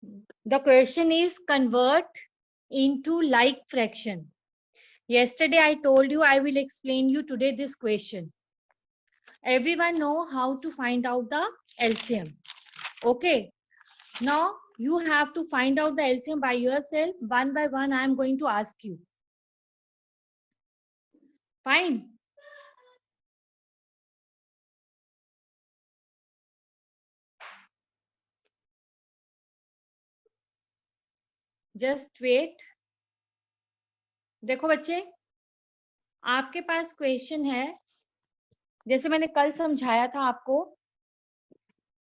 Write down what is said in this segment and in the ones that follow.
The question is convert into like fraction. Yesterday I told you I will explain you today this question. Everyone know how to find out the LCM. Okay. Now you have to find out the LCM by yourself. One by one I am going to ask you. Fine. Just wait. देखो बच्चे, आपके पास question है, जैसे मैंने कल समझाया था आपको,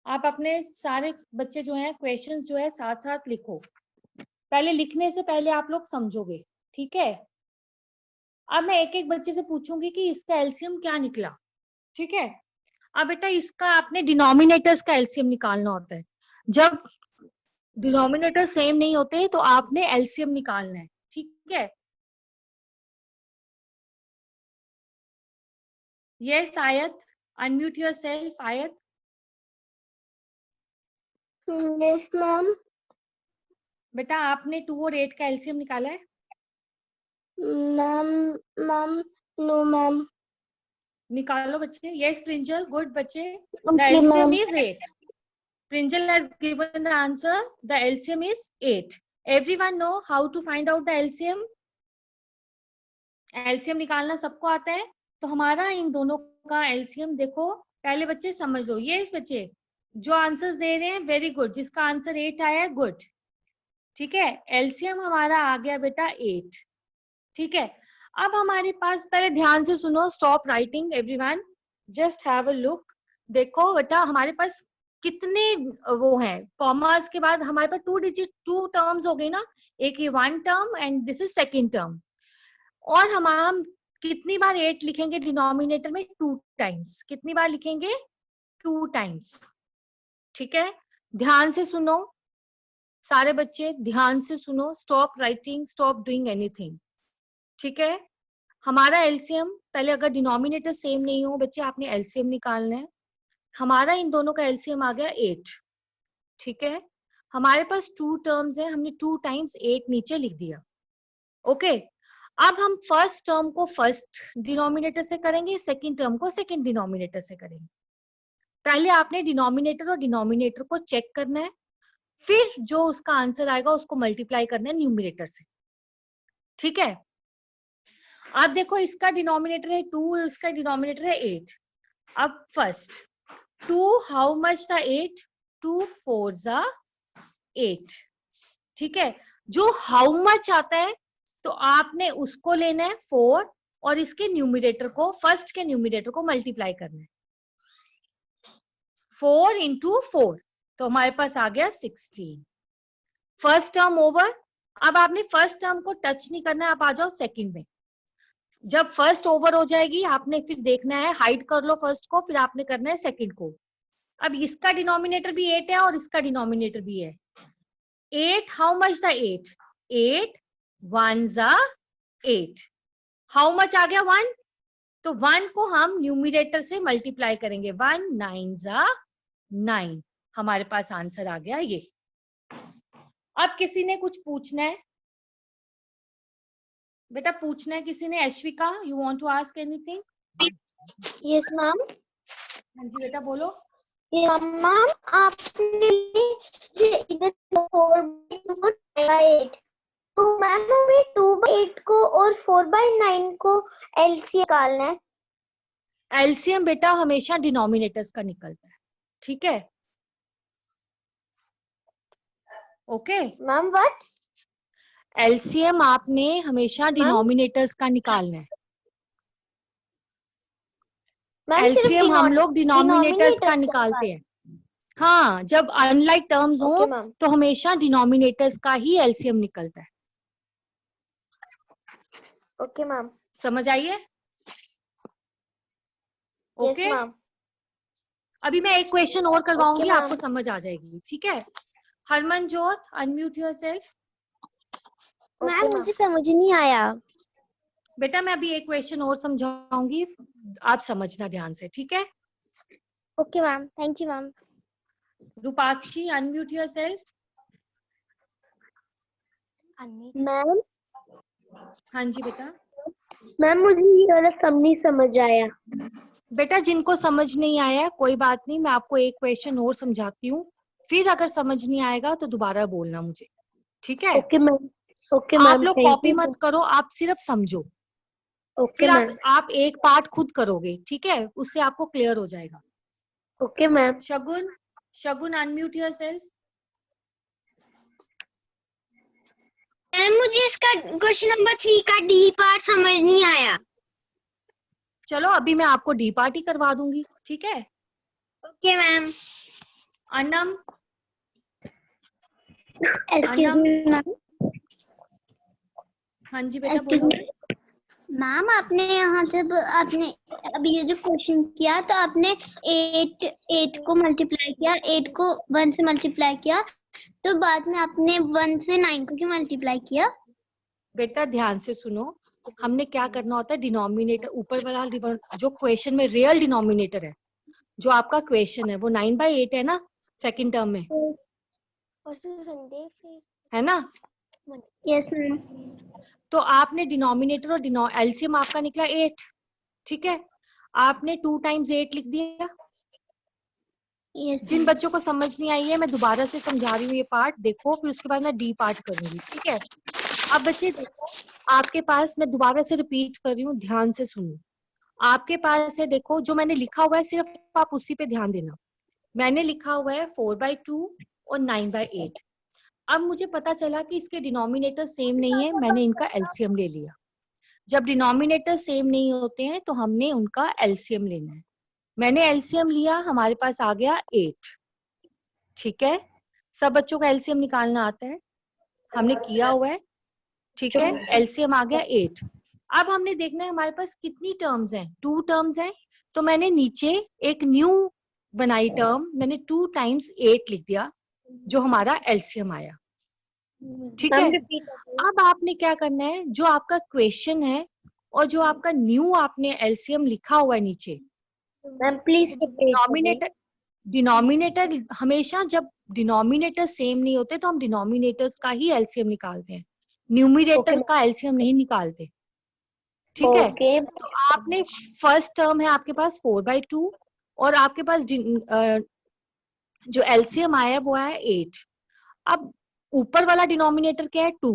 आप अपने सारे बच्चे जो हैं क्वेश्चंस जो है साथ साथ लिखो। पहले लिखने से पहले आप लोग समझोगे, ठीक है। अब मैं एक एक बच्चे से पूछूंगी कि इसका एलसीएम क्या निकला, ठीक है। अब बेटा इसका आपने डिनोमिनेटर्स का एलसीएम निकालना होता है। जब डिनोमिनेटर सेम नहीं होते तो आपने एलसीएम निकालना है, ठीक है। Yes Ayat, unmute yourself Ayat. Yes ma'am. बेटा आपने 2 और 8 का एलसीएम निकाला है? Ma'am no ma'am. निकालो बच्चे। यस प्रिंजल, गुड बच्चे। The LCM is 8. Prinjal has given the answer. The LCM is 8. Everyone know how to find out the LCM? LCM निकालना सबको आता है। तो हमारा इन दोनों का LCM देखो, पहले बच्चे समझ लो। ये इस बच्चे जो आंसर्स दे रहे हैं वेरी गुड, जिसका आंसर 8 आया है गुड, ठीक है। LCM हमारा आ गया बेटा 8, ठीक है। अब हमारे पास, पहले ध्यान से सुनो, stop writing everyone, just have a look. देखो बेटा हमारे पास कितने वो हैं, कॉमास के बाद हमारे पास 2 डिजिट 2 टर्म्स हो गए ना, एक ये 1 term and this is second term. और हम कितनी बार 8 लिखेंगे डिनोमिनेटर में? 2 टाइम्स। कितनी बार लिखेंगे? 2 टाइम्स, ठीक है। ध्यान से सुनो सारे बच्चे, ध्यान से सुनो, stop writing, stop doing anything, ठीक है। हमारा एलसीएम, पहले अगर डिनोमिनेटर सेम नहीं हो बच्चे आपने एलसीएम निकालना है। हमारा इन दोनों का एलसीएम आ गया 8, ठीक है। हमारे पास 2 टर्म्स है, हमने 2 टाइम्स 8 नीचे लिख दिया, ओके। अब हम फर्स्ट टर्म को फर्स्ट डिनोमिनेटर से करेंगे, सेकंड टर्म को सेकंड डिनोमिनेटर से करेंगे। पहले आपने डिनोमिनेटर और डिनोमिनेटर को चेक करना है, फिर जो उसका आंसर आएगा उसको मल्टीप्लाई करना है न्यूमिनेटर से, ठीक है। अब देखो इसका डिनोमिनेटर है 2 और इसका डिनोमिनेटर है 8। अब फर्स्ट 2 हाउ मच था 8? 2 4 जा 8, ठीक है। जो हाउ मच आता है तो आपने उसको लेना है 4 और इसके न्यूमिनेटर को, फर्स्ट के न्यूमिनेटर को मल्टीप्लाई करना है 4 इंटू 4, तो हमारे पास आ गया 16। First term over. अब आपने फर्स्ट टर्म को टच नहीं करना है, आप आ जाओ सेकंड में। जब फर्स्ट ओवर हो जाएगी आपने फिर देखना है, हाइड कर लो फर्स्ट को, फिर आपने करना है सेकंड को। अब इसका डिनोमिनेटर भी 8 है और इसका डिनोमिनेटर भी है 8। हाउ मच था 8? 8 1 जा 8। हाउ मच आ गया 1, तो 1 को हम न्यूमिनेटर से मल्टीप्लाई करेंगे, 1 9 जा 9। हमारे पास आंसर आ गया ये। अब किसी ने कुछ पूछना है बेटा? पूछना है किसी ने? Ashvika, you want to ask anything? Yes ma'am. हाँ जी बेटा बोलो। मैम आपने इधर 4/2/8, तो मैम हमें 2/8 को और 4/9 को एलसीएम निकालना है। एलसीएम बेटा हमेशा डिनोमिनेटर्स का निकलता है, ठीक है। Okay ma'am what? एलसीएम आपने हमेशा डिनोमिनेटर्स का निकालना है। एलसीएम हम लोग डिनोमिनेटर्स का निकालते हैं। हाँ, जब अनलाइक टर्म्स हो तो हमेशा डिनोमिनेटर्स का ही एलसीएम निकलता है। Okay ma'am. समझ आइए? Okay ma'am. अभी मैं एक क्वेश्चन और करवाऊंगी, आपको समझ आ जाएगी, ठीक है। Harmanjot, unmute yourself. मैम मुझे समझ नहीं आया। बेटा मैं अभी एक क्वेश्चन और समझाऊंगी, आप समझना ध्यान से, ठीक है। Okay ma'am, thank you ma'am. Rupakshi, unmute yourself. Ma'am हाँ जी बेटा। मैम मुझे ये वाला सम नहीं समझ आया। बेटा जिनको समझ नहीं आया कोई बात नहीं, मैं आपको एक क्वेश्चन और समझाती हूँ, फिर अगर समझ नहीं आएगा तो दोबारा बोलना मुझे, ठीक है? Okay ma'am. ओके आप मैम, लोग थैंक कॉपी यू। मत करो, आप सिर्फ समझो। ओके फिर मैम। आप एक पार्ट खुद करोगे, ठीक है? उससे आपको क्लियर हो जाएगा। Okay ma'am. Shagun, Shagun unmute yourself. Ma'am मुझे इसका क्वेश्चन नंबर 3 का डी पार्ट समझ नहीं आया। चलो अभी मैं आपको डी पार्ट ही करवा दूंगी, ठीक है? Okay ma'am. Anam, excuse Anam, मी मैम। हाँ जी बेटा एक्सक्यूज बोलो। मी मैम, आपने यहाँ जब आपने अभी ये जो क्वेश्चन किया तो आपने 8 को मल्टीप्लाई किया, 8 को 1 से मल्टीप्लाई किया, तो बाद में आपने 1 से 9 को क्यों मल्टीप्लाई किया? बेटा ध्यान से सुनो, हमने क्या करना होता है, डिनोमिनेटर ऊपर वाला जो क्वेश्चन में रियल डिनोमिनेटर है, जो आपका क्वेश्चन है वो 9/8 है ना, सेकंड टर्म में, परसों संडे फिर है ना? Yes ma'am. तो आपने डिनोमिनेटर और एलसीएम आपका निकला 8, ठीक है? आपने 2 टाइम्स 8 लिख दिया। यस जिन बच्चों को समझ नहीं आई है मैं दोबारा से समझा रही हूँ, ये पार्ट देखो, फिर उसके बाद मैं डी पार्ट करूंगी, ठीक है? अब बच्चे देखो, आपके पास, मैं दोबारा से रिपीट कर रही हूँ, ध्यान से सुनो। आपके पास है, देखो जो मैंने लिखा हुआ है सिर्फ आप उसी पे ध्यान देना। मैंने लिखा हुआ है 4/2 और 9/8। अब मुझे पता चला कि इसके डिनोमिनेटर सेम नहीं है, मैंने इनका एलसीएम ले लिया। जब डिनोमिनेटर सेम नहीं होते हैं तो हमने उनका एलसीएम लेना है। मैंने एलसीएम लिया, हमारे पास आ गया 8, ठीक है? सब बच्चों का एलसीएम निकालना आता है, हमने किया हुआ है, ठीक है? एलसीएम आ गया 8। अब हमने देखना है हमारे पास कितनी टर्म्स हैं, 2 टर्म्स हैं, तो मैंने नीचे एक न्यू बनाई टर्म, मैंने 2 टाइम्स 8 लिख दिया, जो हमारा एलसीएम आया, ठीक है? मैम रिपीट अब आपने क्या करना है, जो आपका क्वेश्चन है और जो आपका न्यू आपने एलसीएम लिखा हुआ है नीचे, ma'am please repeat denominator, denominator हमेशा जब डिनोमिनेटर सेम नहीं होते तो हम डिनोमिनेटर्स का ही एलसीएम निकालते हैं, न्यूमिनेटर का एलसीएम नहीं निकालते, ठीक है? ओके। तो आपने फर्स्ट टर्म है आपके पास 4/2 और आपके पास जो एलसीएम आया वो आया 8। अब ऊपर वाला डिनोमिनेटर क्या है 2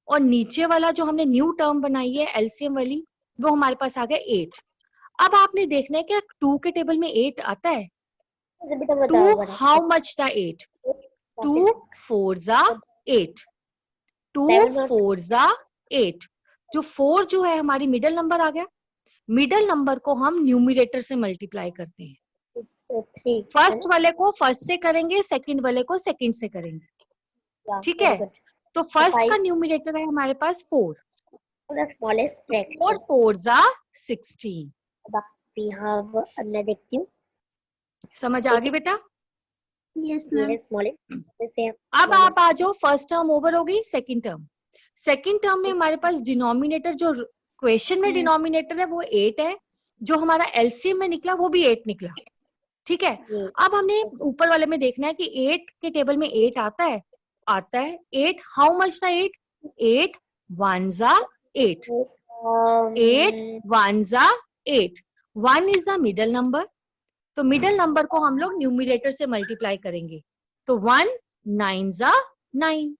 और नीचे वाला जो हमने न्यू टर्म बनाई है एलसीएम वाली, वो हमारे पास आ गया 8। अब आपने देखना है कि 2 के टेबल में 8 आता है। बेटा 2 बताओ हाउ मच था 8? 2 4 जा 8, 2 4 जा 8। जो 4 जो है हमारी मिडल नंबर आ गया, मिडल नंबर को हम न्यूमिनेटर से मल्टीप्लाई करते हैं। 3 फर्स्ट वाले को फर्स्ट से करेंगे, सेकंड वाले को सेकंड से करेंगे, ठीक है? तो फर्स्ट का न्यूमिनेटर है हमारे पास 4, the smallest तो 4 fraction 4 जा 16। we have मैं देखती हूँ। समझ आ गई बेटा? Yes ma'am. smallest जैसे अब आप आ जाओ, फर्स्ट टर्म ओवर हो गई, सेकंड टर्म। सेकंड टर्म में हमारे पास डिनोमिनेटर, जो क्वेश्चन में डिनोमिनेटर है वो 8 है, जो हमारा एलसीएम में निकला वो भी 8 निकला, ठीक है? अब हमने ऊपर वाले में देखना है कि 8 के टेबल में 8 आता है, आता है 8, हाउ मच था 8? 8 1 जा 8, 8 1 जा 8, 1 इज द मिडल नंबर, तो मिडल नंबर को हम लोग न्यूमिनेटर से मल्टीप्लाई करेंगे, तो 1 9 जा 9।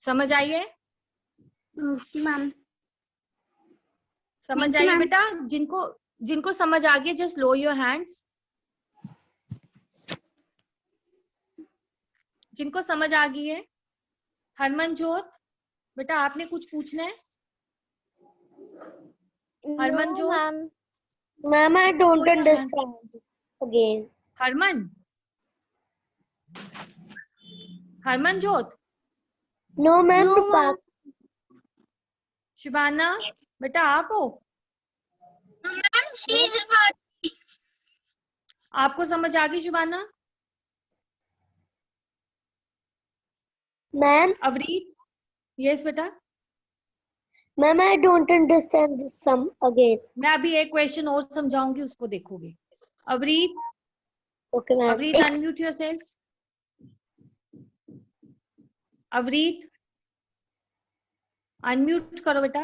समझ आई है? मैम समझ आई है बेटा? जिनको जिनको समझ आ गई जस्ट लो योर हैंड्स। जिनको समझ आ गई है, हरमनजोत बेटा आपने कुछ पूछना है? Harmanjot, ma'am I don't your hand. understand again. Harmanjot, No ma'am बात। शिबाना बेटा आप हो? आपको समझ आ गई शिबाना? मैम अवरीत, यस बेटा? Ma'am I don't understand this sum again. मैं अभी एक क्वेश्चन और समझाऊंगी, उसको देखोगे। Avreet, okay ma'am. Avreet unmute yourself. Avreet, unmute करो बेटा।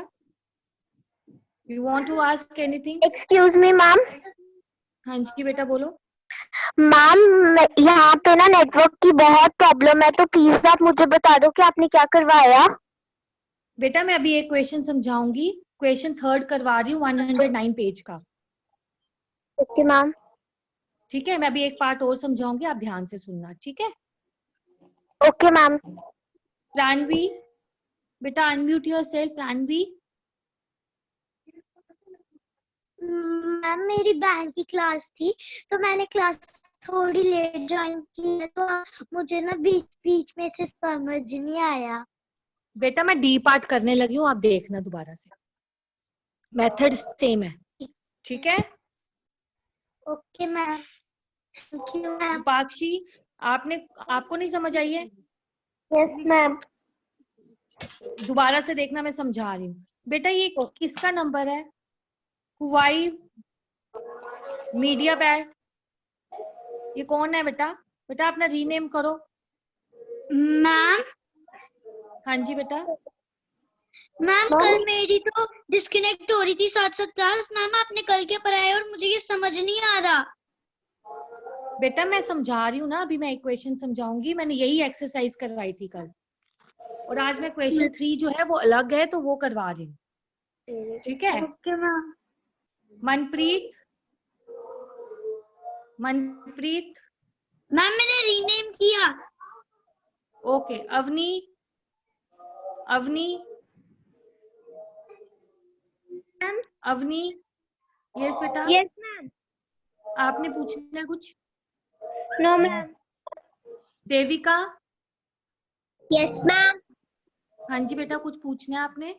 You want to ask anything? Excuse me ma'am. हाँ जी बेटा बोलो। मैम यहाँ पे ना नेटवर्क की बहुत प्रॉब्लम है, तो प्लीज आप मुझे बता दो कि आपने क्या करवाया। बेटा मैं अभी एक क्वेश्चन समझाऊंगी, क्वेश्चन 3 करवा रही हूँ 109 पेज का। Okay ma'am. ठीक है, मैं अभी एक पार्ट और समझाऊंगी, आप ध्यान से सुनना, ठीक है? Okay ma'am. प्राणवी, बेटा अनम्यूट योरसेल्फ। प्राणवी। मैम मेरी बहन की क्लास थी तो मैंने क्लास थोड़ी लेट ज्वाइन की है, तो मुझे ना बीच बीच में से समझ नहीं आया। बेटा मैं डी पार्ट करने लगी हूँ, आप देखना दोबारा से, मेथड सेम है, ठीक है? Okay ma'am, thank you ma'am. Rupakshi, आपको नहीं समझ आई है? Yes ma'am. दोबारा से देखना, मैं समझा रही हूँ। बेटा ये किसका नंबर है? हुआई मीडिया पैड, ये कौन है बेटा? बेटा अपना रीनेम करो। मैम हाँ जी बेटा। मैम कल मेरी तो डिस्कनेक्ट हो रही थी 750। मैम आपने कल क्या पढ़ाया और मुझे ये समझ नहीं आ रहा। बेटा मैं समझा रही हूँ ना, अभी मैं एक क्वेश्चन समझाऊंगी, मैंने यही एक्सरसाइज करवाई थी कल, और आज मैं क्वेश्चन 3 जो है वो अलग है, तो वो करवा रही हूँ, ठीक है? Okay ma'am. Manpreet, Manpreet. Ma'am मैंने रीनेम किया। Okay. Avni, Avni, ma'am Avni. Yes बेटा। Yes ma'am. आपने पूछना है कुछ? No ma'am. Devika. Yes ma'am. हाँ जी बेटा, कुछ पूछना है आपने?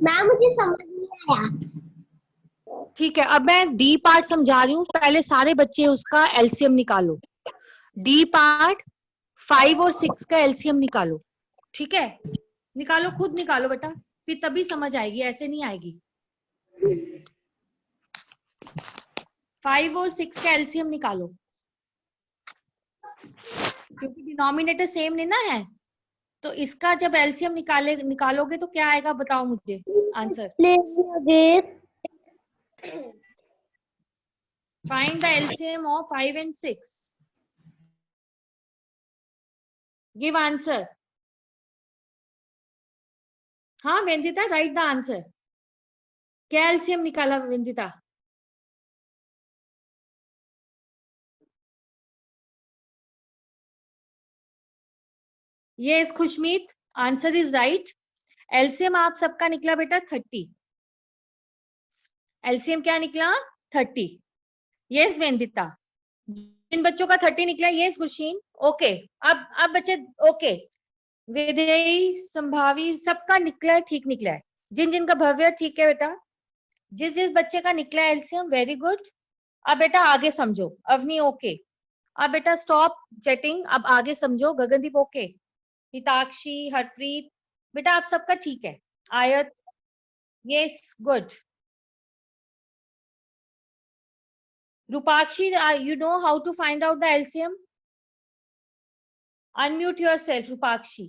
मैम मुझे समझ नहीं आया। ठीक है, अब मैं डी पार्ट समझा रही हूँ, पहले सारे बच्चे उसका एलसीएम निकालो। डी पार्ट 5 और 6 का एलसीएम निकालो, ठीक है? निकालो, खुद निकालो बेटा, फिर तभी समझ आएगी, ऐसे नहीं आएगी। 5 और 6 का एलसीएम निकालो, क्योंकि डिनोमिनेटर सेम नहीं ना है, तो इसका जब एलसीएम निकालोगे तो क्या आएगा, बताओ मुझे answer. Find the LCM of 5 and 6। Give answer. हाँ वेंदिता, राइट द आंसर। क्या एलसीएम निकाला Vendita? Yes Khushmeet, answer is right. LCM आप सबका निकला बेटा 30। एलसीएम क्या निकला? 30। यस वेंदिता, जिन बच्चों का 30 निकला, यस गुरशीन। ओके, अब बच्चे ओके। विधेयी, संभावी, सबका निकला है, ठीक निकला है। जिन जिनका भव्य ठीक है बेटा, जिस जिस बच्चे का निकला है एलसीएम, वेरी गुड। अब बेटा आगे समझो। अवनी ओके। अब बेटा स्टॉप चैटिंग, अब आगे समझो। गगनदीप ओके, हिताक्षी, हरप्रीत, बेटा आप सबका ठीक है। Ayat, yes good. Rupakshi, you know how to find out the LCM? Unmute yourself, Rupakshi.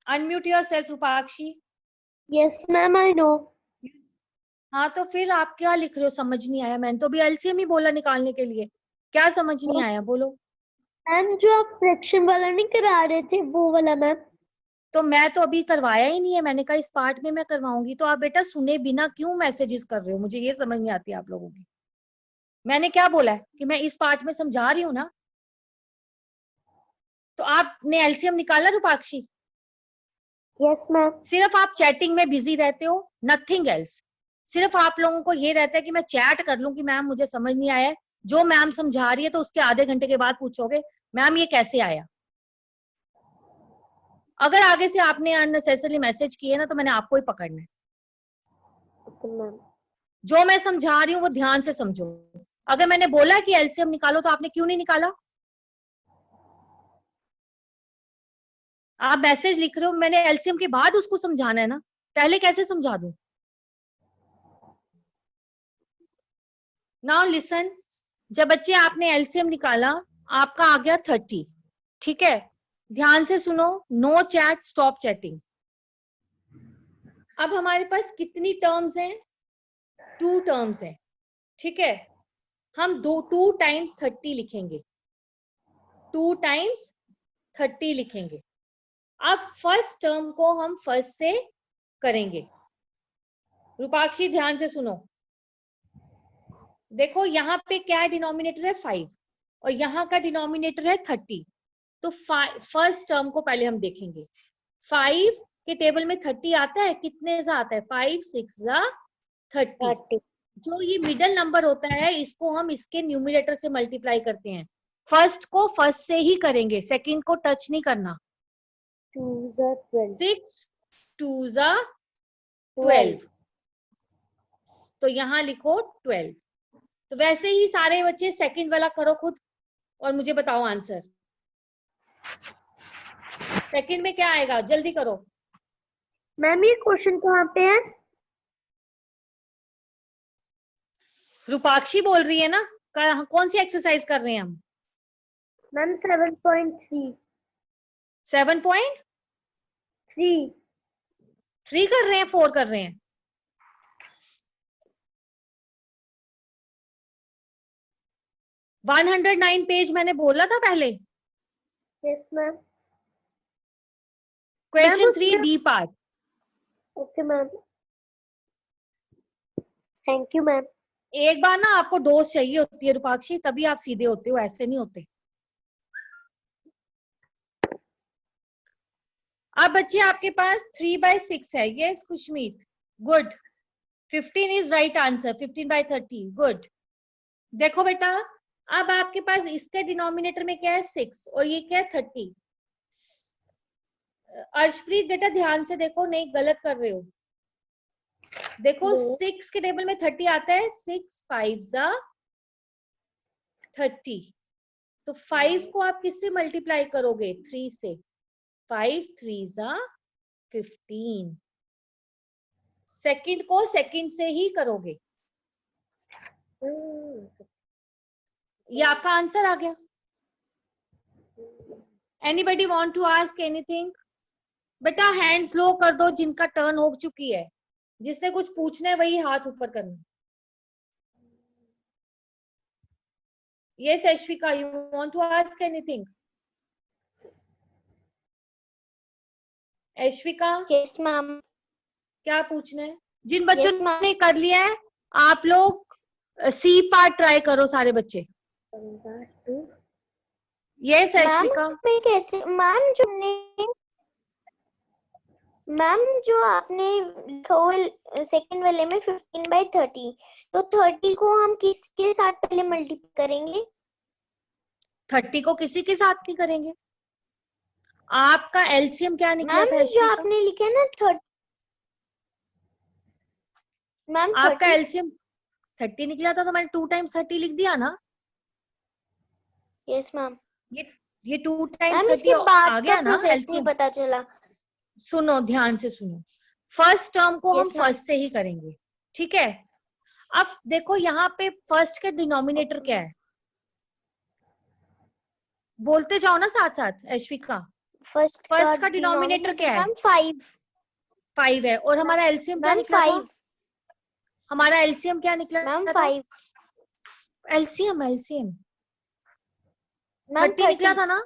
Unmute yourself, Rupakshi. Yes ma'am, I know. हाँ तो फिर आप क्या लिख रहे हो? समझ नहीं आया? मैंने तो अभी एलसीएम ही बोला निकालने के लिए, क्या समझ नहीं आया बोलो? मैम जो आप फ्रैक्शन वाला नहीं करा रहे थे वो वाला मैम। तो मैं तो अभी करवाया ही नहीं है, मैंने कहा इस पार्ट में मैं करवाऊंगी, तो आप बेटा सुने बिना क्यों मैसेजेस कर रहे हो? मुझे ये समझ नहीं आती आप लोगों की। मैंने क्या बोला है कि मैं इस पार्ट में समझा रही हूँ ना, तो आपने एलसीएम निकाला रूपाक्षी? Yes ma'am. सिर्फ आप चैटिंग में बिजी रहते हो, नथिंग एल्स। सिर्फ आप लोगों को ये रहता है कि मैं चैट कर लूं कि मैम मुझे समझ नहीं आया, जो मैम समझा रही है तो उसके आधे घंटे के बाद पूछोगे मैम ये कैसे आया। अगर आगे से आपने अननेसेसरी मैसेज किए ना तो मैंने आपको ही पकड़ना है। जो मैं समझा रही हूँ वो ध्यान से समझो। अगर मैंने बोला कि एलसीएम निकालो तो आपने क्यों नहीं निकाला? आप मैसेज लिख रहे हो, मैंने एलसीएम के बाद उसको समझाना है ना, पहले कैसे समझा दूं? नाउ लिसन, जब बच्चे आपने एलसीएम निकाला, आपका आ गया 30, ठीक है? ध्यान से सुनो, नो चैट, स्टॉप चैटिंग। अब हमारे पास कितनी टर्म्स हैं? 2 टर्म्स हैं, ठीक है। हम 2 टाइम्स 30 लिखेंगे, 2 टाइम्स 30 लिखेंगे। अब फर्स्ट टर्म को हम फर्स्ट से करेंगे। रूपाक्षी ध्यान से सुनो, देखो यहाँ पे क्या है, डिनोमिनेटर है 5 और यहाँ का डिनोमिनेटर है 30। तो फर्स्ट टर्म को पहले हम देखेंगे। 5 के टेबल में 30 आता है, कितने से आता है? 5 6 30। जो ये मिडल नंबर होता है इसको हम इसके न्यूमरेटर से मल्टीप्लाई करते हैं। फर्स्ट को फर्स्ट से ही करेंगे, सेकंड को टच नहीं करना। 6 2 12, तो यहाँ लिखो 12। तो वैसे ही सारे बच्चे सेकंड वाला करो खुद और मुझे बताओ आंसर। सेकंड में क्या आएगा, जल्दी करो। मैम ये क्वेश्चन कहाँ पे है? रूपाक्षी बोल रही है ना, कौन सी एक्सरसाइज कर रहे हैं हम? मैम 7.3 7.3 कर रहे हैं, 4 कर रहे हैं? वन 109 पेज मैंने बोला था पहले। Yes ma'am. Question 3 D part. Okay ma'am, thank you ma'am. एक बार ना आपको डोज चाहिए होती है रूपाक्षी, तभी आप सीधे होते हो, ऐसे नहीं होते। अब बच्चे आपके पास 3/6 है। Yes Khushmeet, good. 15 is right answer. 15/30, good. देखो बेटा, अब आपके पास इसके डिनोमिनेटर में क्या है? 6 और ये क्या है? 30। अर्शप्रीत बेटा ध्यान से देखो, नहीं गलत कर रहे हो। देखो 6 के टेबल में 30 आता है, 6 5 30। तो 5 को आप किससे मल्टीप्लाई करोगे? 3 से। 5 3 15। सेकंड को सेकंड से ही करोगे। ये आपका आंसर आ गया। Anybody want to ask anything? बेटा हैंड्स लो कर दो जिनका टर्न हो चुकी है, जिससे कुछ पूछना है वही हाथ ऊपर करना। Yes Ashvika, you want to ask anything? Ashvika yes ma'am. क्या पूछना है? जिन बच्चों ने कर लिया है आप लोग सी पार्ट ट्राई करो सारे बच्चे। यस अश्विका। कैसे मैम, जो आपने सेकंड वाले में 15/30, तो 30 को हम किसके साथ पहले मल्टीप्लाई करेंगे? 30 को किसी के साथ नहीं करेंगे। आपका एलसीएम क्या निकला था? जो आपने लिखा है ना 30, मैम आपका एलसीएम 30 निकला था, तो मैंने 2 टाइम्स 30 लिख दिया ना। Yes ma'am. ये 2 टाइम्स 30 इसके बाद आ गया ना एलसीएम पता चला। सुनो ध्यान से सुनो, फर्स्ट टर्म को हम Yes, ma'am. फर्स्ट से ही करेंगे, ठीक है। अब देखो यहाँ पे फर्स्ट का डिनोमिनेटर क्या है, बोलते जाओ ना साथ साथ अश्विका। फर्स्ट का डिनोमिनेटर क्या है? 5 है। और हमारा एलसीएम क्या निकला था? हमारा एलसीएम क्या निकला था? 5। एलसीएम 30 निकला था ना,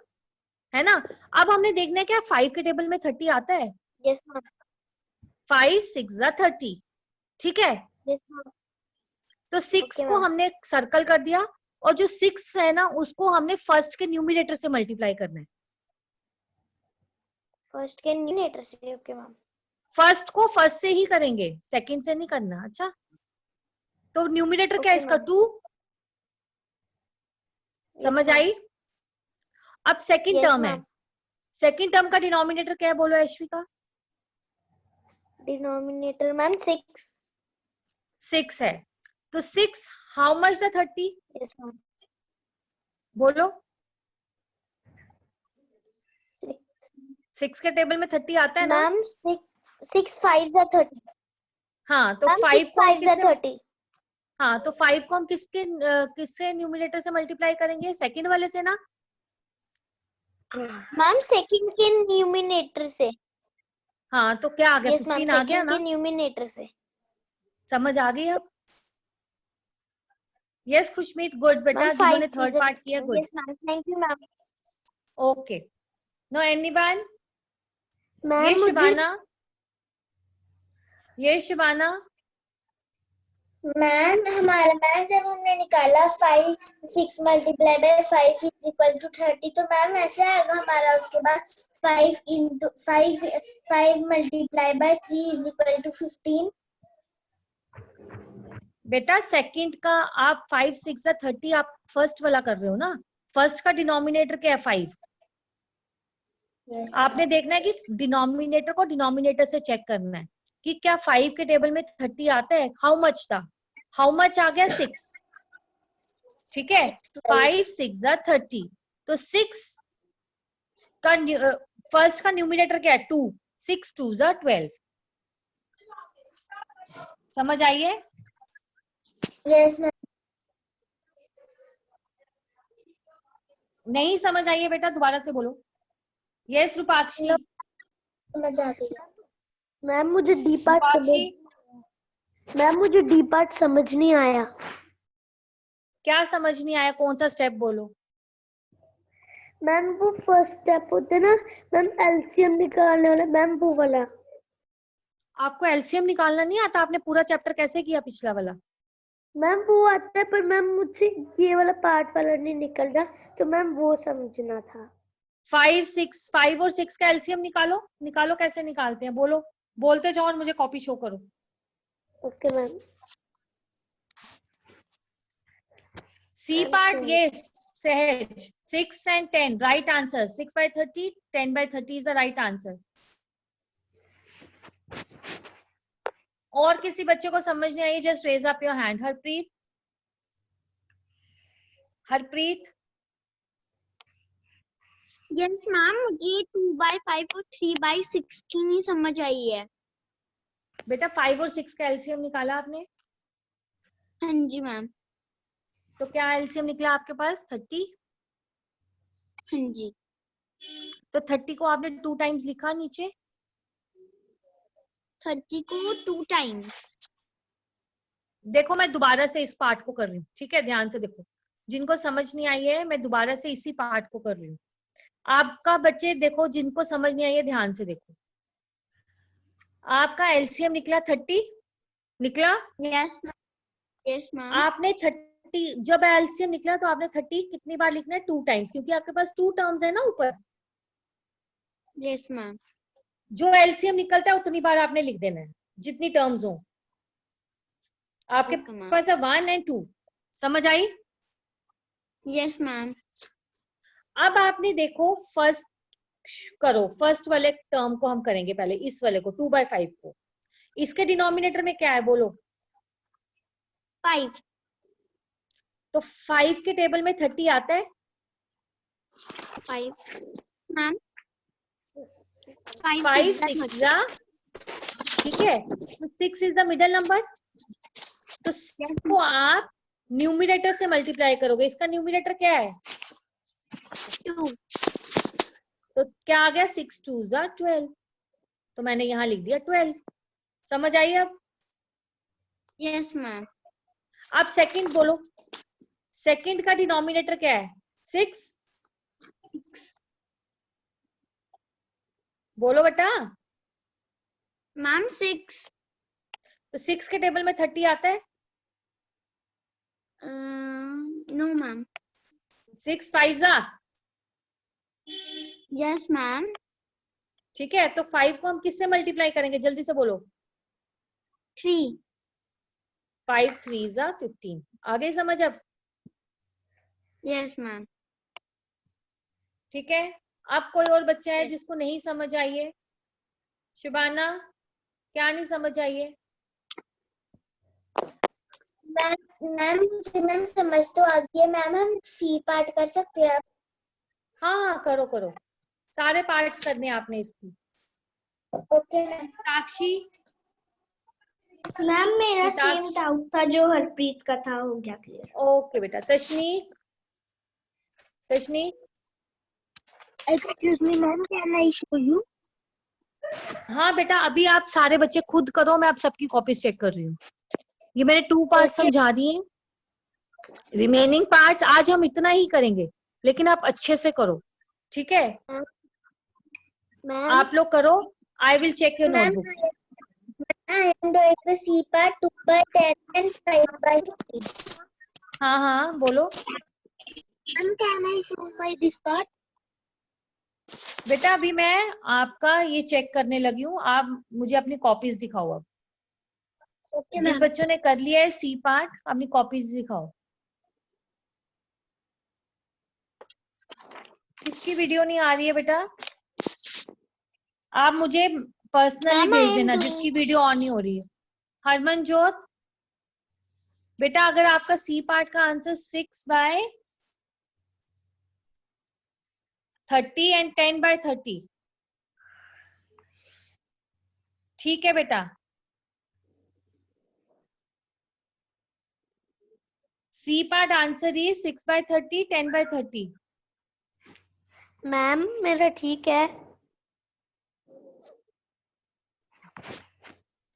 है ना। अब हमने देखना है क्या 5 के टेबल में 30 आता है? Yes ma'am. 5 6 30, ठीक है। Yes ma'am. तो 6 को हमने सर्कल कर दिया और जो 6 है ना उसको हमने फर्स्ट के न्यूमरेटर से मल्टीप्लाई करना है। फर्स्ट के न्यूमरेटर से, ओके मैम। फर्स्ट को फर्स्ट से ही करेंगे, सेकंड से नहीं करना। अच्छा, तो न्यूमरेटर क्या है इसका? 2। समझ आई? अब सेकंड टर्म है। सेकंड टर्म का डिनोमिनेटर क्या है बोलो अश्विका? डिनोमिनेटर मैम 6 है। तो 6 how much the 30? Yes ma'am. बोलो 6 के टेबल में 30 आता है ना मैम? 6 5 30। हाँ, तो 5 30। हाँ, तो 5 को हम किसके न्यूमरेटर से मल्टीप्लाई करेंगे? सेकंड वाले से ना। मैम सेकंड के न्यूमिनेटर से। हाँ तो क्या आ गया? यस मैम 15 आ गया सेकंड ना? के न्यूमिनेटर से। समझ आ गई अब? यस खुशमीत, गुड बेटा, मैम जिन्होंने 5 थर्ड पार्ट किया, good. Yes ma'am thank you ma'am. Okay, no anyone? Ma'am ये मुझे शिबाना, ये शिबाना, मैम हमारा मैम जब हमने निकाला 5 6 multiply by 5 is equal to 30, तो मैम ऐसे आएगा हमारा। उसके बाद 5 into 5 multiply by 3 is equal to 15। बेटा सेकंड का आप 5 6 30 आप फर्स्ट वाला कर रहे हो ना? फर्स्ट का डिनोमिनेटर क्या है? 5। यस आपने देखना है कि डिनोमिनेटर को डिनोमिनेटर से चेक करना है कि क्या 5 के टेबल में 30 आता है। हाउ मच था? हाउ मच आ गया? 6। ठीक है, 5 6 30, तो 6 का फर्स्ट का न्यूमिनेटर क्या है? 2। 6 2 12। समझ आइए? Yes ma'am. नहीं समझ आइए बेटा, दोबारा से बोलो। यस रूपाक्षी, समझ आ गई। मैम मुझे डी पार्ट रूपाक्षी मैम मुझे डी पार्ट समझ नहीं आया। क्या समझ नहीं आया? कौन सा स्टेप बोलो? मैम वो फर्स्ट स्टेप होता है ना मैम, एलसीएम निकालने वाला, मैम वो वाला। आपको एलसीएम निकालना नहीं आता? आपने पूरा चैप्टर कैसे किया पिछला वाला? मैम वो आता है, पर मैम मुझसे ये वाला पार्ट वाला नहीं निकल रहा, तो मैम वो समझना था। 5 और 6 का एलसीएम निकालो। निकालो, कैसे निकालते हैं बोलो? बोलते जाओ और मुझे कॉपी शो करो। Okay ma'am. सी पार्ट ये Sahaj, 6 and 10 right answer. 6 by 30, 10 by 30 is the right answer. और किसी बच्चे को समझ नहीं आई? Just raise up your hand. Harpreet, Harpreet, yes ma'am, मुझे 2/5 और 3/6 की नहीं समझ आई है। बेटा 5 और 6 का एलसीएम निकाला आपने? हाँ जी मैम। तो क्या एलसीएम निकला आपके पास? 30। हाँ जी। तो 30 को आपने 2 टाइम्स लिखा नीचे। 30 को 2 टाइम्स। देखो मैं दोबारा से इस पार्ट को कर रही हूँ, ठीक है? ध्यान से देखो, जिनको समझ नहीं आई है मैं दोबारा से इसी पार्ट को कर रही हूँ। आपका बच्चे देखो, जिनको समझ नहीं आई है ध्यान से देखो। आपका एलसीएम निकला 30, निकला? Yes ma'am. Yes ma'am. आपने 30, जब एलसीएम निकला तो आपने 30 कितनी बार लिखना है? 2 टाइम्स, क्योंकि आपके पास 2 टर्म्स है ना ऊपर। Yes ma'am. जो एलसीएम निकलता है उतनी बार आपने लिख देना है, जितनी टर्म्स हो आपके Okay, ma'am. पास है। 1 और 2 समझ आई? Yes ma'am. अब आपने देखो फर्स्ट करो, फर्स्ट वाले टर्म को हम करेंगे पहले, इस वाले को 2/5 को। इसके डिनोमिनेटर में क्या है बोलो? 5। तो 5 के टेबल में 30 आता है? 5 मैम। 5 6 जा, ठीक है? तो 6 इज द मिडल नंबर, तो 6 को आप न्यूमिनेटर से मल्टीप्लाई करोगे। इसका न्यूमिनेटर क्या है? 2। तो क्या आ गया? 6 2 जा 12, तो मैंने यहां लिख दिया 12। समझ आई अब? Yes ma'am. अब सेकंड बोलो, सेकंड का डिनोमिनेटर क्या है? 6। बोलो बेटा। मैम 6। तो 6 के टेबल में 30 आता है? No ma'am. 6 5 जा, यस मैम। ठीक है? तो 5 को हम किससे मल्टीप्लाई करेंगे? जल्दी से बोलो। 3। 5 3 जा 15। आ गई समझ अब? Yes ma'am. ठीक है। अब कोई और बच्चा है जिसको नहीं समझ आई है? शिबाना, क्या नहीं समझ आई है? मैम मैम समझ तो आ गई है मैम। हम सी पार्ट कर सकते हैं? हाँ हाँ करो करो, सारे पार्ट्स करने हैं आपने इसकी। Okay ma'am. साक्षी, मैम मेरा सेम हिताक्ष। डाउट था जो हरप्रीत का था, हो गया क्लियर। ओके बेटा। तशनीक, तशनीक, Excuse me, ma'am. Can I show you? हाँ बेटा, अभी आप सारे बच्चे खुद करो, मैं आप सबकी कॉपीज चेक कर रही हूँ। ये मैंने 2 पार्ट समझा दिए, रिमेनिंग पार्ट्स आज हम इतना ही करेंगे, लेकिन आप अच्छे से करो, ठीक है? Ma'am. आप लोग करो, I will check your Ma'am, notebooks. I am doing the C part 2 by 10 and 5 by 15. हाँ हाँ बोलो Ma'am, can I show my this part? बेटा, अभी मैं आपका ये चेक करने लगी हूँ, आप मुझे अपनी कॉपीज दिखाओ। अब Okay, जिन ma'am. बच्चों ने कर लिया है सी पार्ट, अपनी कॉपीज दिखाओ। किसकी वीडियो नहीं आ रही है बेटा? आप मुझे पर्सनली Ma'am, I भेज am देना doing- जिसकी वीडियो ऑन नहीं हो रही है। हरमनजोत बेटा, अगर आपका सी पार्ट का आंसर 6 by 30 and 10 by 30, ठीक है बेटा? C part answer is 6 by 30, 10 by 30। Ma'am मेरा ठीक है।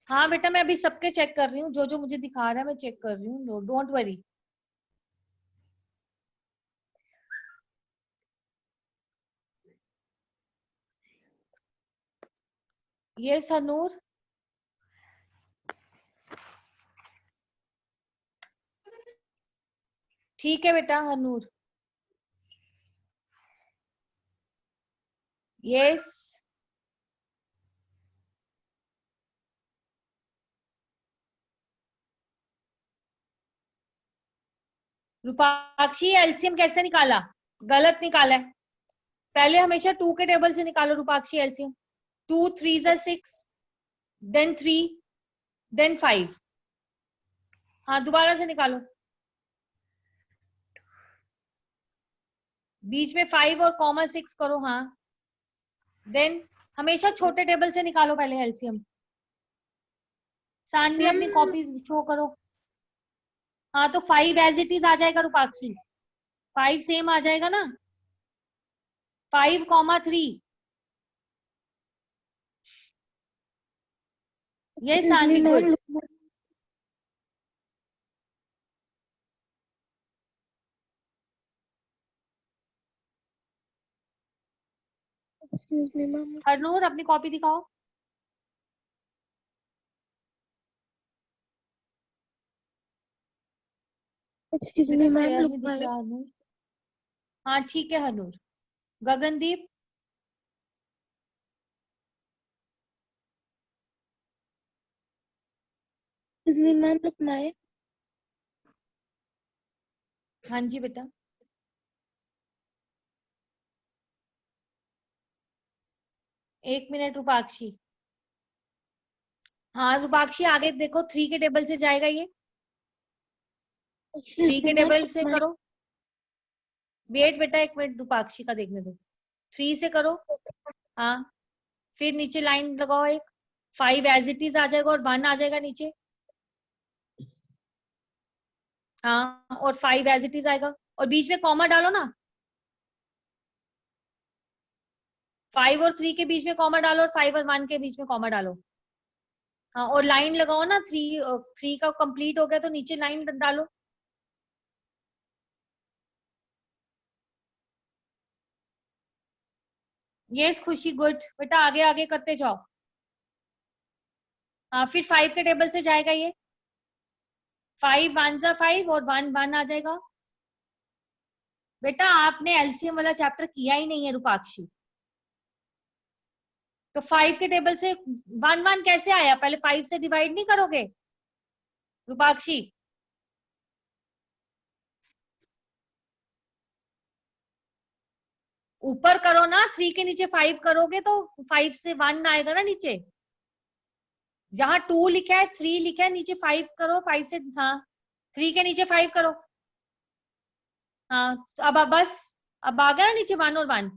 हाँ बेटा, मैं अभी सबके चेक कर रही हूँ, जो जो मुझे दिखा रहा है मैं चेक कर रही हूँ, डोंट वरी। यस हनूर, ठीक है बेटा हनूर। यस रूपाक्षी, एलसीएम कैसे निकाला? गलत निकाला है। पहले हमेशा 2 के टेबल से निकालो Rupakshi LCM. 2 3s are 6, then 3, then 5। हाँ दोबारा से निकालो, बीच में 5 और कॉमा 6 करो। हाँ देन हमेशा छोटे टेबल से निकालो पहले एलसीएम। सानवी अपनी कॉपी शो करो। हाँ तो 5 एज इट इज आ जाएगा रूपाक्षी, 5 सेम आ जाएगा ना, 5 कॉमा 3। ये Sanvi good. Excuse me ma'am. Harnoor अपनी कॉपी दिखाओ। एक्सक्यूज बेटा मी मैम, क्लियर लुक नहीं दिख माय। रहा हरनूर। हाँ ठीक है Harnoor. Gagandeep, excuse me ma'am, look my. हाँ जी बेटा। एक मिनट रूपाक्षी। हाँ रूपाक्षी आगे देखो, 3 के टेबल से जाएगा ये, 3 के टेबल से करो। वेट बेटा एक मिनट, रूपाक्षी का देखने दो। 3 से करो। हाँ फिर नीचे लाइन लगाओ एक, 5 एज इट इज आ जाएगा और 1 आ जाएगा नीचे। हाँ और 5 एज इट इज आएगा और बीच में कॉमा डालो ना, 5 और 3 के बीच में कॉमा डालो और 5 और 1 के बीच में कॉमा डालो। हाँ और लाइन लगाओ ना, 3 का कंप्लीट हो गया तो नीचे लाइन डालो। यस खुशी गुड बेटा, आगे आगे करते जाओ। हाँ फिर 5 के टेबल से जाएगा ये, 5 1 जा 5 और 1 1 आ जाएगा। बेटा आपने एलसीएम वाला चैप्टर किया ही नहीं है रूपाक्षी, तो 5 के टेबल से 1 1 कैसे आया? पहले 5 से डिवाइड नहीं करोगे रूपाक्षी? ऊपर करो ना, 3 के नीचे 5 करोगे तो 5 से 1 आएगा ना नीचे। जहां 2 लिखा है 3 लिखा है, नीचे 5 करो, 5 से, हाँ 3 के नीचे 5 करो। हाँ तो अब बस, अब आ गया ना नीचे 1 और 1।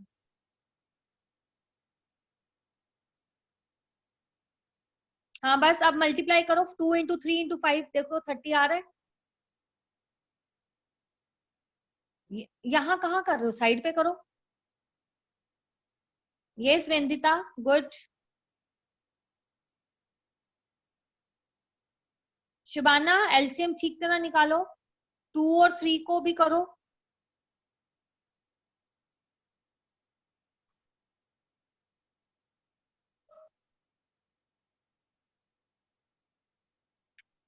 हाँ बस अब मल्टीप्लाई करो, 2 इंटू 3 इंटू 5, देखो 30 आ रहा है। यहाँ कहाँ कर रहे हो, साइड पे करो। Yes Vendita, good. Shibana LCM ठीक तरह निकालो, 2 और 3 को भी करो।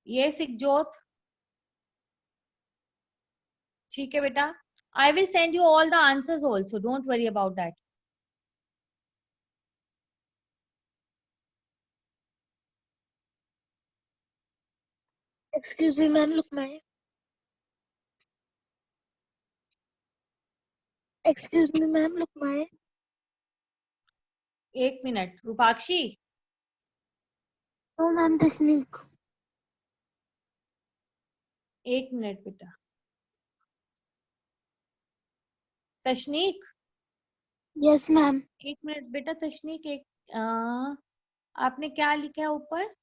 ये सिकजोत, ठीक है बेटा। आई will send you all the answers also, don't worry about that. Excuse me, ma'am. Look my. Excuse me, ma'am. Look my. एक मिनट Rupakshi, No, ma'am. The sneak. एक मिनट बेटा। Tashneek, Yes, ma'am. एक मिनट बेटा। तशनीक, एक आपने क्या लिखा है ऊपर?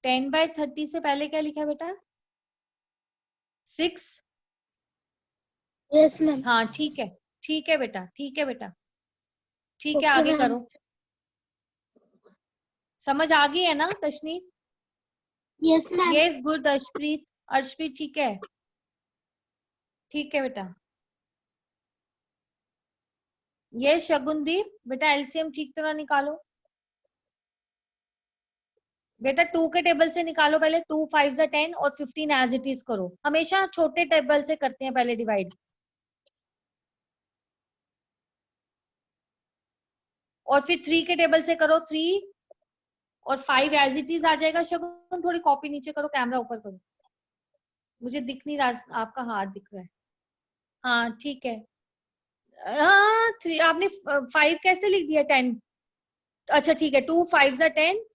टेन बाय 30 से पहले क्या लिखा है बेटा? 6। Yes, ma'am. हाँ ठीक है, ठीक है बेटा, ठीक है बेटा, ठीक है। Okay, आगे ma'am. करो। समझ आ गई है ना तशनीक? Yes, ma'am. Yes good. Arshpreet, Arshpreet ठीक है, ठीक है बेटा। ये शगुनदीप, बेटा एलसीएम ठीक तरह निकालो। बेटा 2 के टेबल से निकालो पहले। 2 5 10 और 15 एज इट इज करो। हमेशा छोटे टेबल से करते हैं पहले डिवाइड, और फिर 3 के टेबल से करो। 3 और 5 एज इट इज आ जाएगा। शगुन थोड़ी कॉपी नीचे करो, कैमरा ऊपर करो, मुझे दिख नहीं रहा, आपका हाथ दिख रहा है। हाँ ठीक है। हाँ 3 आपने 5 कैसे लिख दिया 10? अच्छा ठीक है, 2 5 10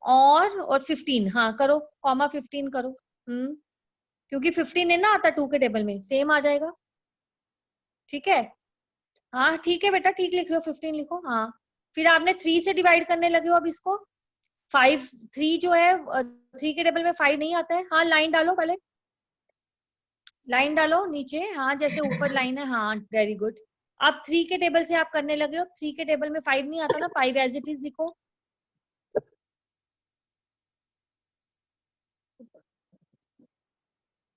और 15। हाँ करो, कॉमा 15 करो। क्योंकि 15 है ना आता 2 के टेबल में, सेम आ जाएगा। ठीक है, हाँ ठीक है बेटा, ठीक लिख लो, 15 लिखो। हाँ फिर आपने 3 से डिवाइड करने लगे हो अब इसको। 5 3 जो है 3 के टेबल में 5 नहीं आता है। हाँ लाइन डालो पहले, लाइन डालो नीचे। हाँ जैसे ऊपर लाइन है, हाँ वेरी गुड। अब 3 के टेबल से आप करने लगे हो। 3 के टेबल में 5 नहीं आता ना, 5 एज इट इज लिखो।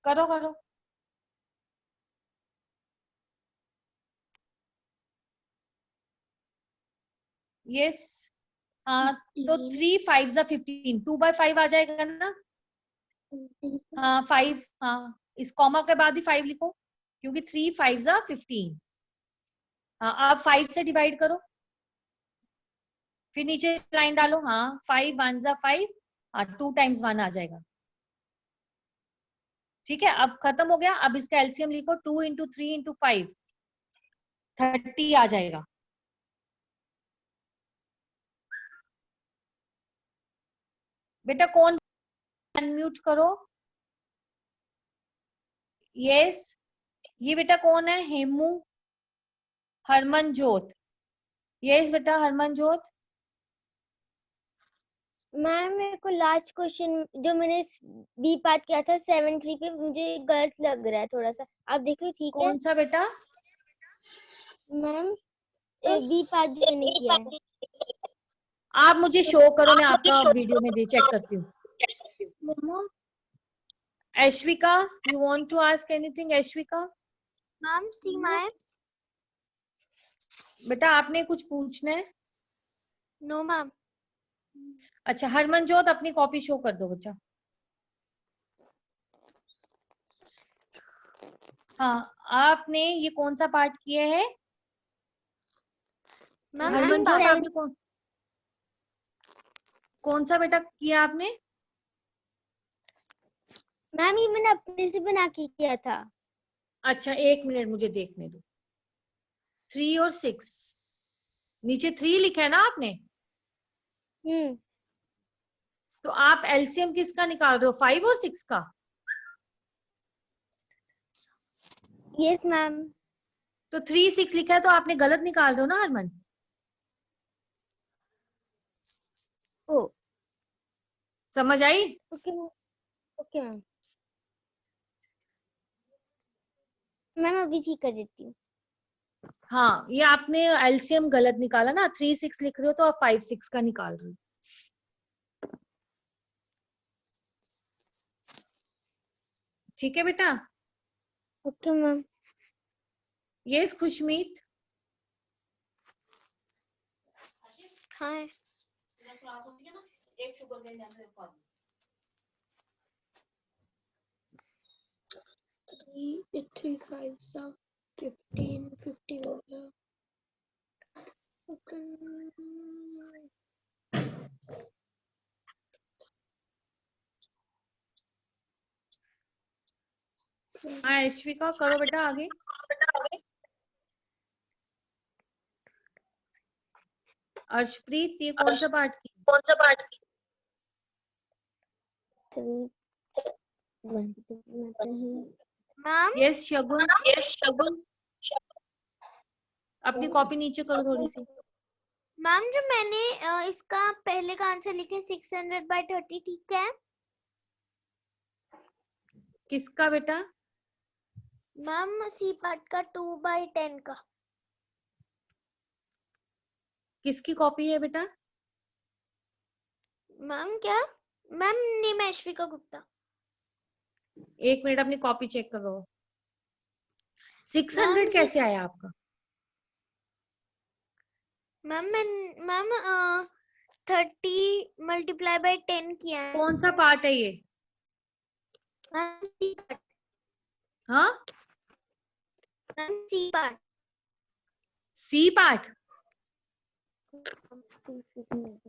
करो करो। यस, हाँ तो 3 5 15, 2 बाय 5 आ जाएगा ना। हाँ 5, हाँ इस कॉमा के बाद ही 5 लिखो, क्योंकि 3 5 15। हाँ आप 5 से डिवाइड करो, फिर नीचे लाइन डालो। हाँ 5 1 5, हाँ 2 टाइम्स 1 आ जाएगा। ठीक है, अब खत्म हो गया। अब इसका एलसीएम लिखो। 2 इंटू 3 इंटू 5 30 आ जाएगा। बेटा कौन, अनम्यूट करो। यस, ये बेटा कौन है? हेमू, हरमनजोत। यस बेटा हरमनजोत। मैम मेरे को लास्ट क्वेश्चन जो मैंने बी पार्ट किया था 7 3 पे, मुझे गलत लग रहा है थोड़ा सा, आप देख लो ठीक है? कौन सा बेटा? मैम बी पार्ट जो मैंने किया है। आप मुझे शो करो, मैं आपका वीडियो में दे चेक करती हूँ। Aishvika, you want to ask anything? Aishvika ma'am see my. बेटा आपने कुछ पूछना है? No ma'am. अच्छा हरमनजोत अपनी कॉपी शो कर दो बच्चा। हाँ आपने ये कौन सा पार्ट किया है? मैम हरमनजोत आपने कौन सा बेटा किया आपने? मैम ये मैंने अपने से बना के किया था। अच्छा एक मिनट मुझे देखने दो। 3 और 6, नीचे 3 लिखा है ना आपने, तो आप एलसीएम किसका निकाल रहे हो? 5 और 6 का? Yes ma'am. तो 3 6 लिखा है, तो आपने गलत निकाल रहे हो ना हरमन। ओ समझ आई? Okay okay ma'am. मैम अभी ठीक कर देती हूँ। हाँ, ये आपने एलसीएम गलत निकाला ना, 3 6 लिख रहे हो तो आप 5 6 का निकाल रहे हो। ठीक है बेटा। Okay ma'am. यस खुशमीत। हाँ 3 5 सब 15 50 हो गया। हाँ यशविका करो बेटा आगे। अर्शप्रीत ये कौन सा पार्ट की? 3 मैम यस शगुन। अपनी कॉपी नीचे करो थोड़ी सी। मैम जो मैंने इसका पहले का आंसर लिखे 600/30 ठीक है? किसका बेटा? मैम सी पार्ट का 2/10 का। किसकी कॉपी है बेटा? मैम क्या? मैम नेम है यशविका गुप्ता। एक मिनट अपनी कॉपी चेक करो। 600 मैम कैसे आया आपका? मैम 30 × 10 किया है। कौन सा पार्ट है ये? Ma'am C part. हाँ ma'am C part. C part.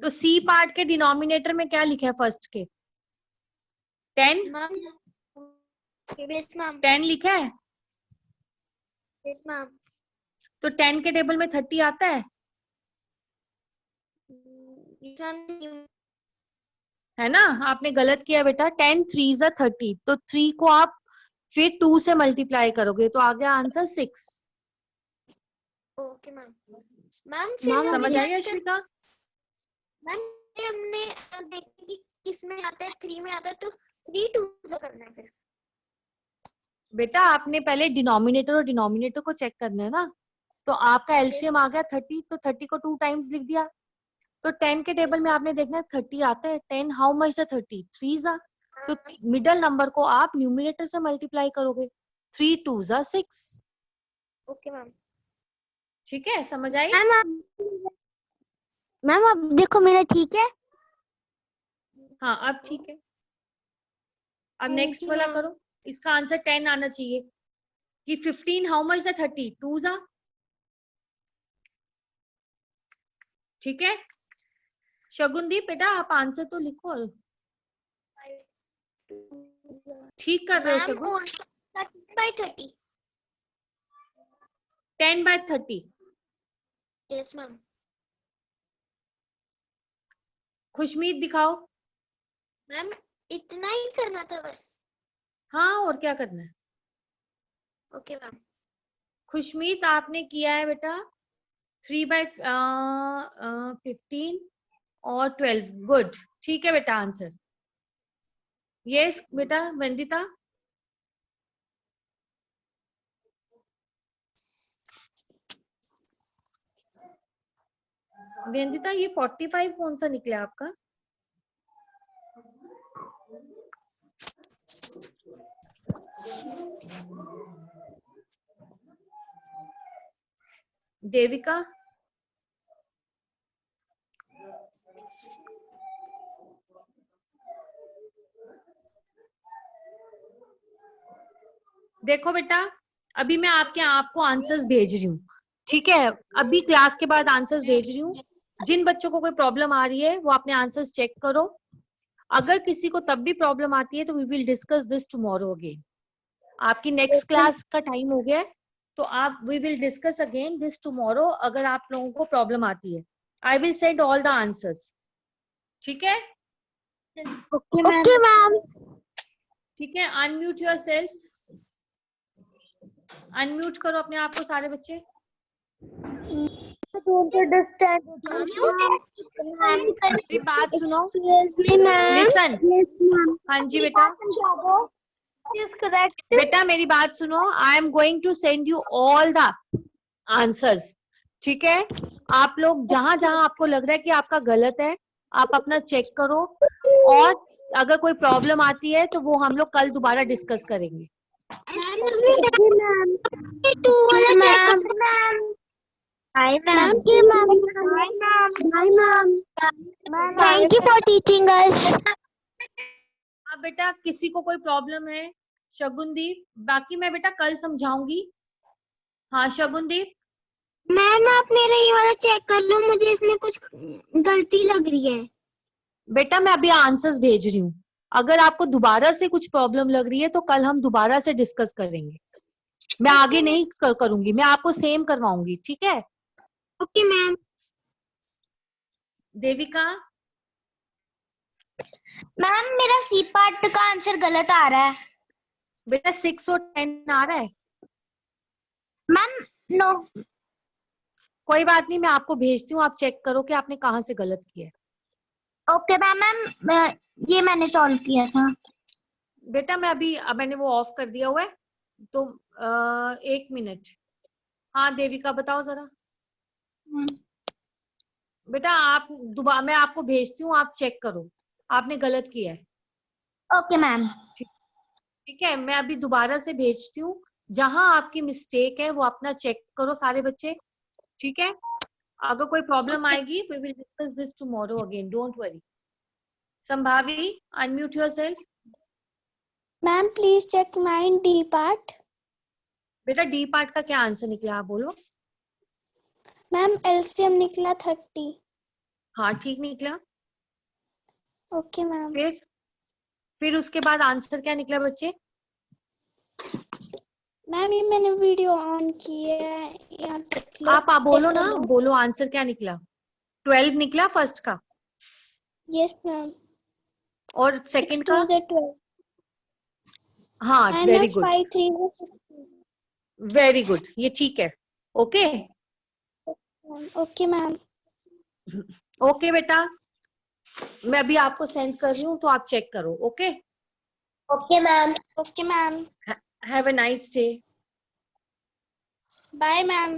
तो सी पार्ट के डिनोमिनेटर में क्या लिखा है फर्स्ट के? 10 मैम यस मैम 10 लिखा है। Yes ma'am. तो 10 के टेबल में 30 आता है है ना? आपने गलत किया बेटा। 10 3 ज़ा 30, तो 3 को आप फिर 2 से मल्टीप्लाई करोगे तो आ गया आंसर 6। Okay ma'am. मैम फिर हमने समझ क्या आई किया? अश्विका? मैम हमने देखा कि किस में आता है, 3 में आता है, तो 3 2 से करना है फिर। बेटा आपने पहले डिनोमिनेटर और डिनोमिनेटर को चेक करना है ना। तो आपका एलसीएम आ गया 30, तो 30 को 2 टाइम्स लिख दिया। तो 10 के टेबल में आपने देखना है 30 आता है। 10 हाउ मच है 30? 3 ज़ा। तो मिडल नंबर को आप न्यूमिनेटर से मल्टीप्लाई करोगे। 3 2 ज़ा 6। Okay ma'am. ठीक है, समझ आई? मैम अब देखो मेरा ठीक है। हाँ अब ठीक है। अब Thank नेक्स्ट you, वाला ma'am. करो। इसका आंसर 10 आना चाहिए कि 15 हाउ मच है 30? 2 ज़ा। ठीक है शगुनदीप बेटा आप आंसर तो लिखो। ठीक कर रहे हो मैम शगुन? और 30/30 10/30। Yes ma'am. खुशमीत दिखाओ। मैम इतना ही करना था बस। हाँ और क्या करना है? Okay ma'am. खुशमीत आपने किया है बेटा 3/15 और 12। गुड, ठीक है बेटा आंसर। यस बेटा वंदिता। वंदिता ये 45 कौन सा निकला आपका? देविका। देखो बेटा अभी मैं आपको आंसर्स भेज रही हूँ। ठीक है, अभी क्लास के बाद आंसर्स भेज रही हूँ। जिन बच्चों को कोई प्रॉब्लम आ रही है वो अपने आंसर्स चेक करो। अगर किसी को तब भी प्रॉब्लम आती है तो we will discuss this tomorrow again. आपकी नेक्स्ट क्लास का टाइम हो गया है तो आप we will discuss again this tomorrow. अगर आप लोगों को प्रॉब्लम आती है I will send all the answers. ठीक है? Okay ma'am. ठीक है, अनम्यूट योरसेल्फ। अनम्यूट करो अपने आप को सारे बच्चे। don't understand. मेरी बात सुनो। Excuse me ma'am. Listen. Yes, ma'am. हाँ जी बेटा। is correct. बेटा मेरी बात सुनो, I am going to send you all the answers, ठीक है? आप लोग जहां जहां आपको लग रहा है कि आपका गलत है, आप अपना चेक करो, और अगर कोई प्रॉब्लम आती है तो वो हम लोग कल दोबारा डिस्कस करेंगे। Thank you for teaching us. अब बेटा किसी को कोई प्रॉब्लम है? शगुनदीप, बाकी मैं बेटा कल समझाऊंगी। हाँ शगुनदीप, मैम आप मेरा ये वाला चेक कर लो, मुझे इसमें कुछ गलती लग रही है। बेटा मैं अभी आंसर्स भेज रही हूँ, अगर आपको दोबारा से कुछ प्रॉब्लम लग रही है तो कल हम दोबारा से डिस्कस करेंगे। मैं आगे नहीं करूंगी, मैं आपको सेम करवाऊंगी, ठीक है? Okay ma'am. देविका, मैम मेरा सी पार्ट का आंसर गलत आ रहा है। बेटा 6 और 10 आ रहा है? Ma'am no. कोई बात नहीं, मैं आपको भेजती हूँ, आप चेक करो कि आपने कहाँ से गलत किया है। ओके मैम ये मैंने सॉल्व किया था। बेटा मैं अभी मैंने वो ऑफ कर दिया हुआ है, तो 1 मिनट। हाँ देविका बताओ जरा। बेटा आप दोबारा, मैं आपको भेजती हूँ, आप चेक करो, आपने गलत किया है। Okay ma'am. ठीक है, मैं अभी दोबारा से भेजती हूँ, जहां आपकी मिस्टेक है वो अपना चेक करो सारे बच्चे, ठीक है? अगर कोई प्रॉब्लम आएगी we will discuss this tomorrow again, don't worry. Sambhavi, unmute yourself. Ma'am please check mine D part. बेटा डी पार्ट का क्या आंसर निकला, आप बोलो। मैम एलसीएम निकला 30। हाँ ठीक निकला। Okay ma'am. फिर उसके बाद आंसर क्या निकला बच्चे? मैम ये मैंने वीडियो ऑन की है, यहाँ देख लो। आप बोलो check ना, कर लो। बोलो आंसर क्या निकला। 12 निकला फर्स्ट का, यस मैम। और 6 सेकंड 2 का? से 12 हाँ एंड वेरी गुड, 5 3 से 16। वेरी गुड, ये ठीक है। Okay okay ma'am. ओके बेटा, मैं अभी आपको सेंड कर रही हूँ, तो आप चेक करो। Okay, okay ma'am. Okay ma'am. Have a nice day. Bye ma'am.